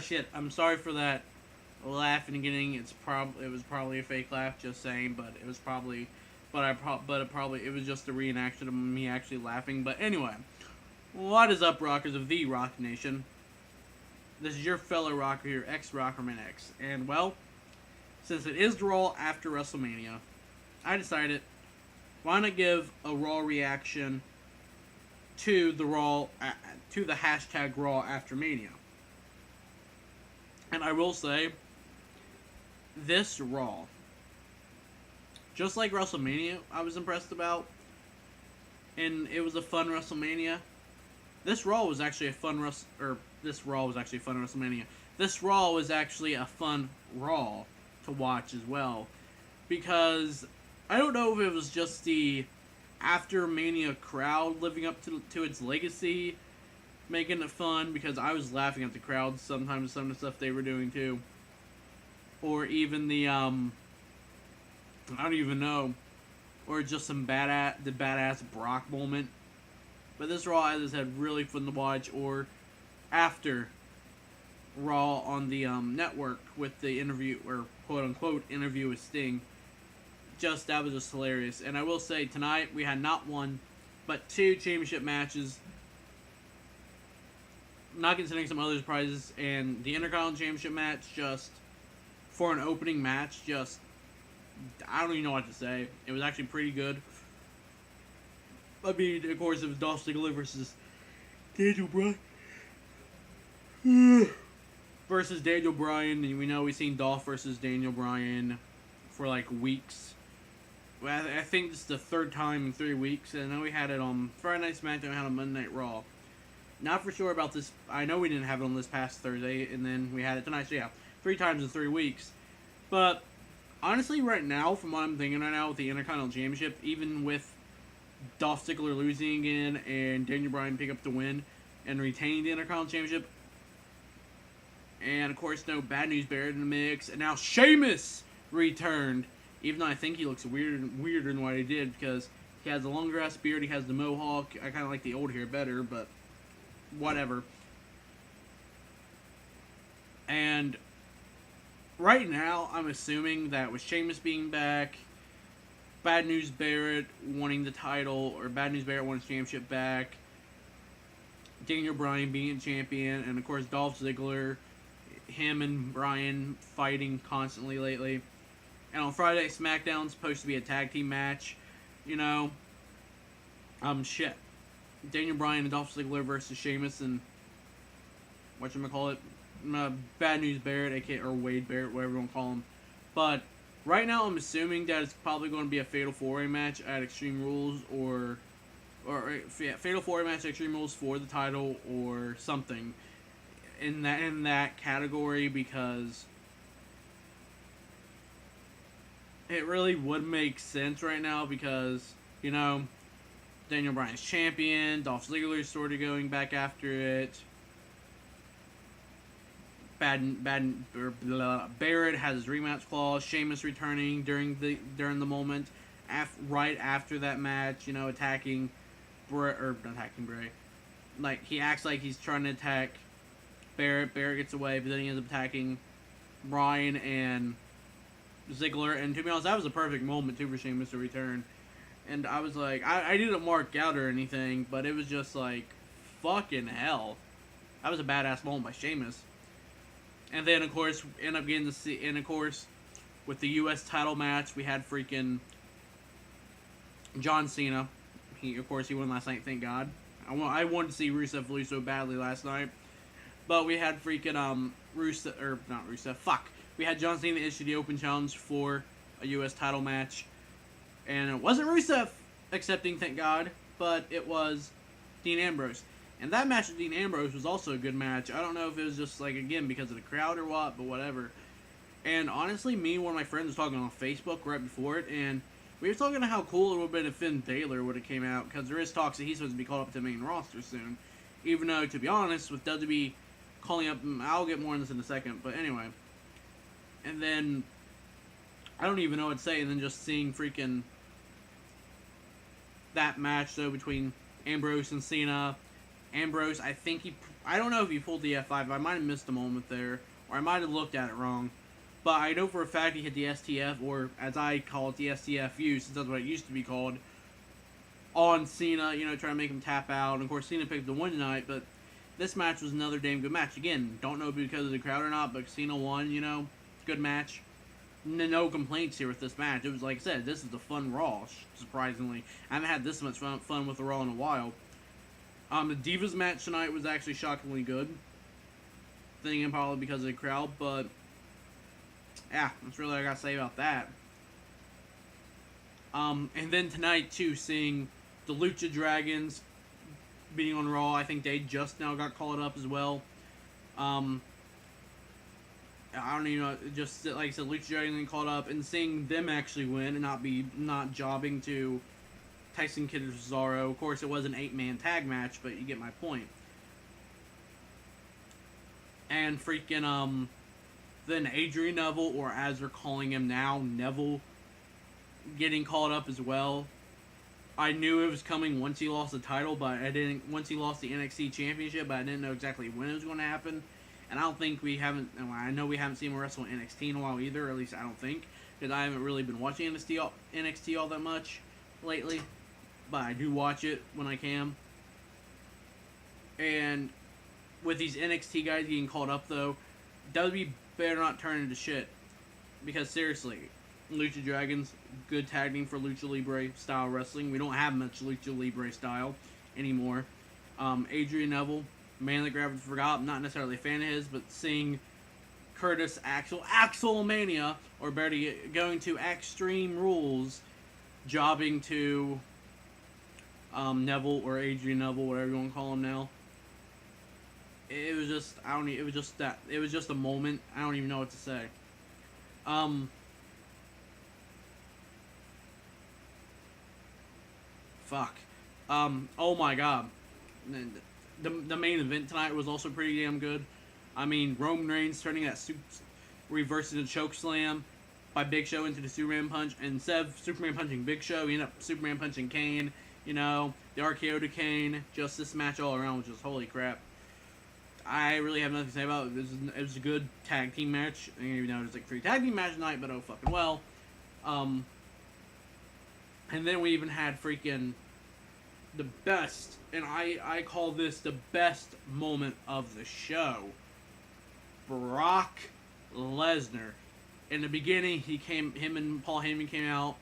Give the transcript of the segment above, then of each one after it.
Shit. I'm sorry for that laugh in the beginning. It was probably a fake laugh, just saying, but it was probably, it was just a reenaction of me actually laughing. But anyway, what is up, rockers of the Rock Nation? This is your fellow rocker here, ex-Rockerman X, and well, since it is the Raw after WrestleMania, I decided why not give a Raw reaction to the to the hashtag Raw after Mania. And I will say, this Raw, just like WrestleMania, I was impressed about, and it was a fun WrestleMania. This Raw was actually a fun this Raw was actually a fun WrestleMania. This Raw was actually a fun Raw to watch as well, because I don't know if it was just the after Mania crowd living up to its legacy, making it fun, because I was laughing at the crowd sometimes, some of the stuff they were doing too. Or even the, I don't even know. Or just the badass Brock moment. But this Raw, as I said, really fun to watch. Or after Raw on the network with the interview, or quote unquote interview with Sting. That was just hilarious. And I will say, tonight we had not one, but two championship matches. Not considering some other surprises, and the Intercontinental Championship match, just for an opening match, I don't even know what to say. It was actually pretty good. I mean, of course, it was Dolph Ziggler versus Daniel Bryan. Versus Daniel Bryan, and we know we've seen Dolph versus Daniel Bryan for like weeks. I think this is the third time in 3 weeks, and I know we had it on Friday Night SmackDown, we had it on Monday Night Raw. Not for sure about this. I know we didn't have it on this past Thursday, and then we had it tonight. So yeah, 3 times in 3 weeks. But honestly, right now, from what I'm thinking right now with the Intercontinental Championship, even with Dolph Ziggler losing again and Daniel Bryan pick up the win and retaining the Intercontinental Championship, and of course, no Bad News Barrett in the mix, and now Sheamus returned. Even though I think he looks weirder than what he did, because he has the longer ass beard, he has the mohawk. I kind of like the old hair better, but whatever. And right now, I'm assuming that with Sheamus being back, Bad News Barrett wanting the title, or Bad News Barrett wanting the championship back, Daniel Bryan being champion, and of course Dolph Ziggler, him and Bryan fighting constantly lately. And on Friday, SmackDown's supposed to be a tag team match, you know. Shit. Daniel Bryan and Dolph Ziggler versus Sheamus and whatchamacallit, Bad News Barrett, aka or Wade Barrett, whatever you want to call him. But right now, I'm assuming that it's probably going to be a Fatal 4-Way match at Extreme Rules, or Fatal 4-Way match at Extreme Rules for the title, or something in that category, because it really would make sense right now, because, you know, Daniel Bryan's champion, Dolph Ziggler's sort of going back after it. Barrett has his rematch clause. Sheamus returning during the moment, right after that match, you know, attacking Bray. Like, he acts like he's trying to attack Barrett. Barrett gets away, but then he ends up attacking Bryan and Ziggler. And to be honest, that was a perfect moment too for Sheamus to return. And I was like, I didn't mark out or anything, but it was just like, fucking hell. That was a badass moment by Sheamus. And then, of course, end up getting to see, and of course, with the U.S. title match, we had freaking John Cena. He won last night, thank God. I wanted to see Rusev lose so badly last night. But we had freaking, we had John Cena issue the open challenge for a U.S. title match. And it wasn't Rusev accepting, thank God, but it was Dean Ambrose. And that match with Dean Ambrose was also a good match. I don't know if it was just, like, again, because of the crowd or what, but whatever. And honestly, me and one of my friends was talking on Facebook right before it, and we were talking about how cool it would have been if Finn Balor would have came out, because there is talks that he's supposed to be called up to the main roster soon. Even though, to be honest, with WWE calling up, I'll get more on this in a second, but anyway. And then, I don't even know what to say, and then just seeing freaking that match, though, between Ambrose and Cena, Ambrose, I don't know if he pulled the F5. I might have missed a moment there, or I might have looked at it wrong. But I know for a fact he hit the STF, or as I call it, the STFU, since that's what it used to be called, on Cena, trying to make him tap out. And of course, Cena picked the win tonight, but this match was another damn good match. Again, don't know because of the crowd or not, but Cena won, good match. No complaints here with this match. It was, like I said, this is a fun Raw, surprisingly. I haven't had this much fun with a Raw in a while. The Divas match tonight was actually shockingly good. Thinking probably because of the crowd, but yeah, that's really all I gotta say about that. And then tonight, too, seeing the Lucha Dragons being on Raw. I think they just now got called up as well. I don't even know, just like I said, Lucha Dragons getting called up, and seeing them actually win and not jobbing to Tyson Kidd or Cesaro. Of course, it was an 8-man tag match, but you get my point. And freaking, then Adrian Neville, or as they're calling him now, Neville, getting called up as well. I knew it was coming once he lost the title, but once he lost the NXT Championship, but I didn't know exactly when it was going to happen. And I don't think I know we haven't seen him wrestle in NXT in a while either, or at least I don't think, because I haven't really been watching NXT all that much lately, but I do watch it when I can. And with these NXT guys getting called up, though, WWE better not turn into shit, because seriously, Lucha Dragons, good tag team for Lucha Libre style wrestling. We don't have much Lucha Libre style anymore. Adrian Neville, man that gravity forgot. I'm not necessarily a fan of his, but seeing Curtis Axel Mania, or better yet, going to Extreme Rules, jobbing to Neville or Adrian Neville, whatever you want to call him now. It was just it was just a moment. I don't even know what to say. Fuck. Oh my god. The main event tonight was also pretty damn good. I mean, Roman Reigns turning that reversing the choke slam by Big Show into the Superman punch, and instead of Superman punching Big Show, he ended up Superman punching Kane. The RKO to Kane. Just this match all around was just holy crap. I really have nothing to say about it. It was a good tag team match. Even though it was like 3 tag team match tonight, but oh fucking well. And then we even had freaking the best, and I call this the best moment of the show. Brock Lesnar. In the beginning, him and Paul Heyman came out.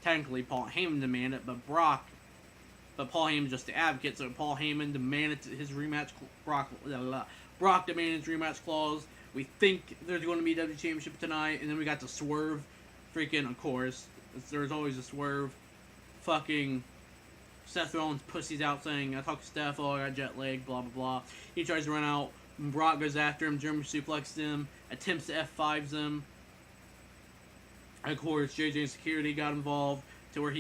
Technically Paul Heyman demanded it, but Paul Heyman just the advocate, so Paul Heyman demanded his rematch. Brock demanded his rematch clause. We think there's going to be a WWE Championship tonight, and then we got the Swerve. Freaking, of course, there's always a Swerve. Fucking Seth Rollins pussies out saying, I talked to Steph, I got jet lag, blah, blah, blah. He tries to run out. Brock goes after him, German suplexes him, attempts to F5s him. Of course, JJ Security got involved to where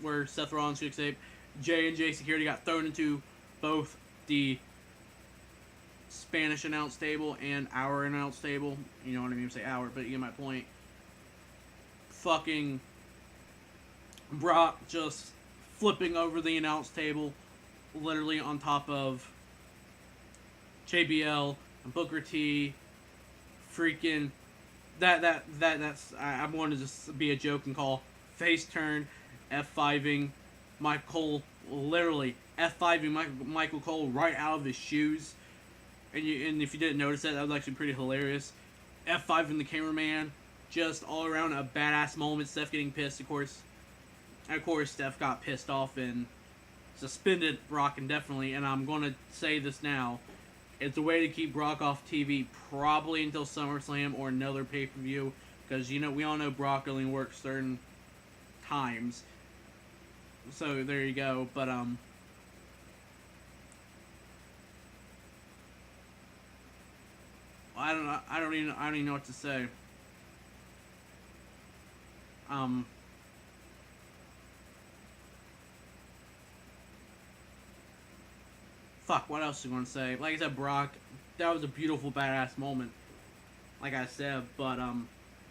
where Seth Rollins could escape. J&J Security got thrown into both the Spanish announce table and our announce table. You know what I mean? Say our, but you get my point. Fucking Brock just flipping over the announce table, literally on top of JBL and Booker T. Freaking that's I'm going to just be a joke and call face turn F5ing Michael Cole, literally F5ing Michael Cole right out of his shoes. And if you didn't notice that was actually pretty hilarious. F5ing the cameraman, just all around a badass moment. Steph getting pissed, of course. Steph got pissed off and suspended Brock indefinitely. And I'm going to say this now. It's a way to keep Brock off TV probably until SummerSlam or another pay-per-view. Because, we all know Brock only works certain times. So, there you go. But, I don't even know what to say. Fuck, what else are you going to say? Like I said, Brock, that was a beautiful, badass moment. Like I said, but, and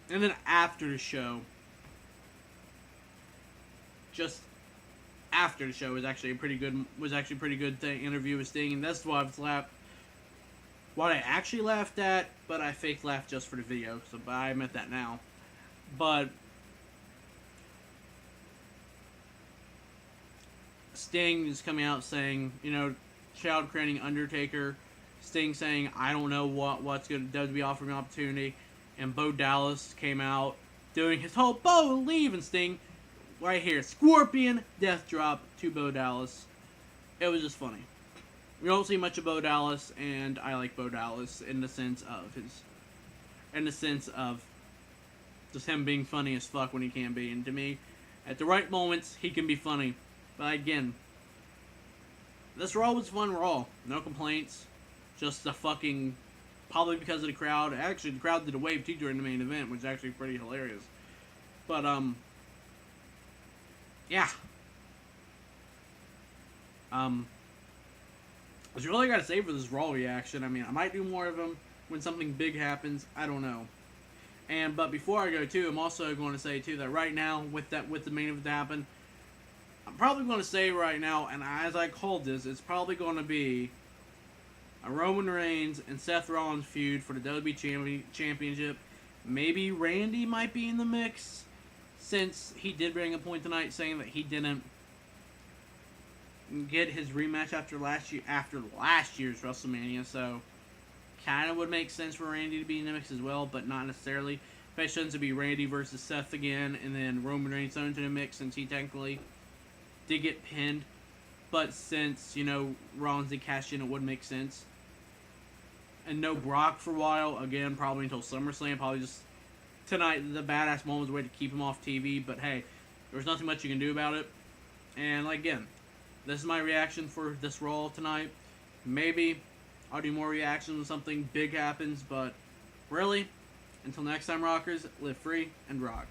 then after the show, just after the show was actually a pretty good interview with Sting, and that's what what I actually laughed at, but I fake laughed just for the video, so I admit that now. But Sting is coming out saying, child creating Undertaker. Sting saying, I don't know what's going to WWE offer me an opportunity. And Bo Dallas came out doing his whole Bo leave, and Sting right here, Scorpion death drop to Bo Dallas. It was just funny. We don't see much of Bo Dallas, and I like Bo Dallas in the sense of just him being funny as fuck when he can be. And to me, at the right moments, he can be funny. But again, this Raw was fun Raw. No complaints. Just probably because of the crowd. Actually, the crowd did a wave too during the main event, which is actually pretty hilarious. But, yeah. That's really got to say for this Raw reaction. I mean, I might do more of them when something big happens. I don't know. But before I go too, I'm also going to say too that right now with the main event happen, I'm probably going to say right now, and as I called this, it's probably going to be a Roman Reigns and Seth Rollins feud for the WWE Championship. Maybe Randy might be in the mix, since he did bring a point tonight saying that he didn't get his rematch after last year's WrestleMania. So, kind of would make sense for Randy to be in the mix as well, but not necessarily. Especially since it'd be Randy versus Seth again, and then Roman Reigns thrown into the mix since he technically did get pinned. But since, Rollins did cash in, it would make sense. And no Brock for a while. Again, probably until SummerSlam. Probably just tonight, the badass moment was a way to keep him off TV. But hey, there's nothing much you can do about it. And again, this is my reaction for this Raw tonight. Maybe I'll do more reactions when something big happens. But really, until next time, Rockers, live free and rock.